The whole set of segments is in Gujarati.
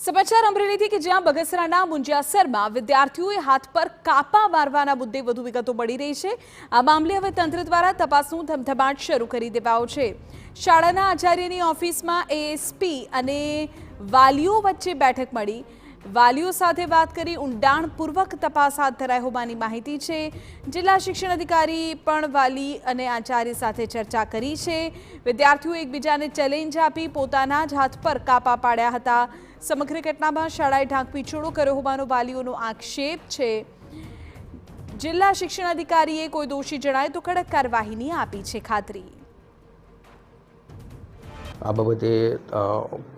સમાચાર અમરેલીથી કે જ્યાં બગસરાના મુંજિયાસરમાં વિદ્યાર્થીઓએ હાથ પર કાપા મારવાના મુદ્દે વધુ વિગતો મળી રહી છે। આ મામલે હવે તંત્ર દ્વારા તપાસનો ધમધમાટ શરૂ કરી દેવાયો છે। શાળાના આચાર્યની ઓફિસમાં એએસપી અને વાલીઓ વચ્ચે બેઠક મળી। વાલીઓ સાથે વાત કરી ઊંડાણપૂર્વક તપાસ હાથ ધરાઈ હોવાની માહિતી છે। જિલ્લા શિક્ષણ અધિકારી પણ વાલી અને આચાર્ય સાથે ચર્ચા કરી છે। વિદ્યાર્થીઓ એકબીજાને ચેલેન્જ આપી પોતાના જ હાથ પર કાપા પાડ્યા હતા। સમગ્ર ઘટનામાં શાળાએ ઢાંકપીછોડો કર્યો હોવાનો વાલીઓનો આક્ષેપ છે। જિલ્લા શિક્ષણ અધિકારીએ કોઈ દોષી જણાય તો કડક કાર્યવાહીની આપી છે ખાતરી। આ બાબતે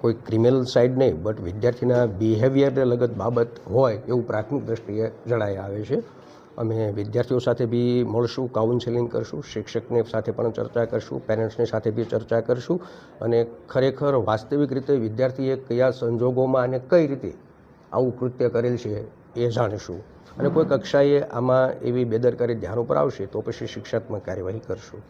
કોઈ ક્રિમિનલ સાઇડ નહીં બટ વિદ્યાર્થીના બિહેવિયરને લગત બાબત હોય એવું પ્રાથમિક દ્રષ્ટિએ જણાઈ આવે છે। અમે વિદ્યાર્થીઓ સાથે બી મળશું, કાઉન્સેલિંગ કરશું, શિક્ષકને સાથે પણ ચર્ચા કરશું, પેરેન્ટ્સની સાથે બી ચર્ચા કરશું અને ખરેખર વાસ્તવિક રીતે વિદ્યાર્થીએ કયા સંજોગોમાં અને કઈ રીતે આવું કૃત્ય કરેલ છે એ જાણીશું અને કોઈ કક્ષાએ આમાં એવી બેદરકારી ધ્યાન ઉપર આવશે તો પછી શિક્ષાત્મક કાર્યવાહી કરશું।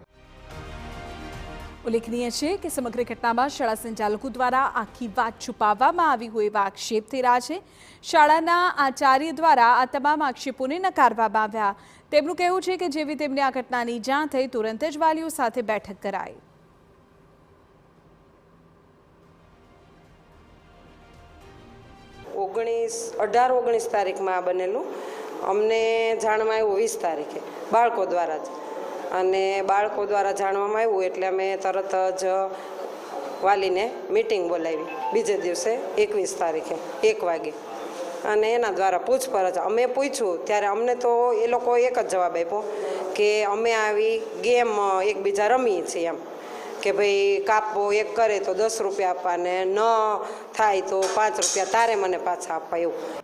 ઉલ્લેખનીય છે કે સમગ્ર ઘટનામાં શાળા સંચાલકો દ્વારા આખી વાત છુપાવવામાં આવી હોય એવા આક્ષેપ થઈ રહ્યા છે। શાળાના આચાર્ય દ્વારા આ તમામ આક્ષેપોને નકારવામાં આવ્યા। તેમનું કહેવું છે કે જેવી તેમને આ ઘટનાની જાણ થઈ તુરંત જ વાલીઓ સાથે બેઠક કરાઈ। 18-19 તારીખમાં આ બનેલું અમને જાણવા આવ્યું 20 તારીખે બાળકો દ્વારા જ અને બાળકો દ્વારા જાણવામાં આવ્યું એટલે અમે તરત જ વાલીને મીટિંગ બોલાવી બીજે દિવસે 21 તારીખે 1 વાગે અને એના દ્વારા પૂછપરછ અમે પૂછ્યું ત્યારે અમને તો એ લોકો એક જ જવાબ આપ્યો કે અમે આવી ગેમ એકબીજા રમીએ છીએ એમ કે ભાઈ કાપવો એક કરે તો 10 રૂપિયા આપવા ને ન થાય તો 5 રૂપિયા તારે મને પાછા આપવા એવું।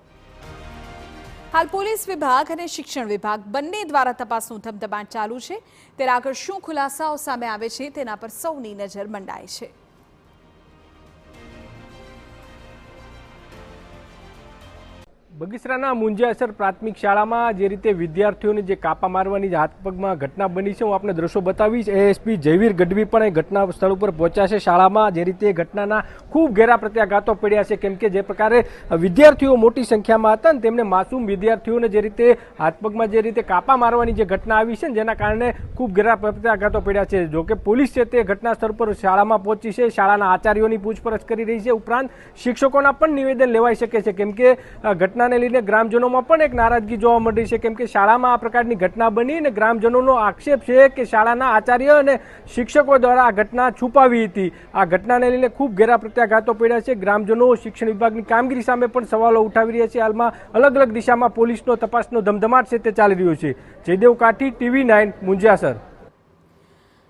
હાલ પોલીસ વિભાગ અને શિક્ષણ વિભાગ બંને દ્વારા તપાસનું ધમધમાટ ચાલુ છે। ત્યારે આગળ શું ખુલાસાઓ સામે આવે છે તેના પર સૌની નજર મંડાય છે। બગસરાના મુંજિયાસર પ્રાથમિક શાળામાં જે રીતે વિદ્યાર્થીઓને જે કાપા મારવાની હાથ પગમાં ઘટના બની છે હું આપને દ્રશ્યો બતાવીશ। એએસપી જયવીર ગઢવી પણ એ ઘટના સ્થળ ઉપર પહોંચ્યા છે। શાળામાં જે રીતે ઘટનાના ખૂબ ઘેરા પ્રત્યાઘાતો પડ્યા છે કેમ કે જે પ્રકારે વિદ્યાર્થીઓ મોટી સંખ્યામાં હતા ને તેમને માસૂમ વિદ્યાર્થીઓને જે રીતે હાથ પગમાં જે રીતે કાપા મારવાની જે ઘટના આવી છે જેના કારણે ખૂબ ઘેરા પ્રત્યાઘાતો પડ્યા છે। જોકે પોલીસ છે તે ઘટના સ્થળ પર શાળામાં પહોંચી છે, શાળાના આચાર્યોની પૂછપરછ કરી રહી છે। ઉપરાંત શિક્ષકોના પણ નિવેદન લેવાઈ શકે છે કેમ કે ઘટના ને લઈને ગ્રામજનોમાં પણ એક નારાજગી જોવા મળી છે કેમ કે શાળામાં આ પ્રકારની ઘટના બની અને ગ્રામજનોનો આક્ષેપ છે કે શાળાના આચાર્ય અને શિક્ષકો દ્વારા આ ઘટના છુપાવી હતી। આ ઘટનાને લઈને ખૂબ ઘેરા પ્રત્યાઘાતો પડ્યા છે। ગ્રામજનો શિક્ષણ વિભાગની કામગીરી સામે પણ સવાલો ઉઠાવી રહ્યા છે। હાલમાં અલગ અલગ દિશામાં પોલીસનો તપાસનો ધમધમાટ છે તે ચાલી રહ્યો છે। જયદેવ કાઠી, TV9 મુંજિયાસર।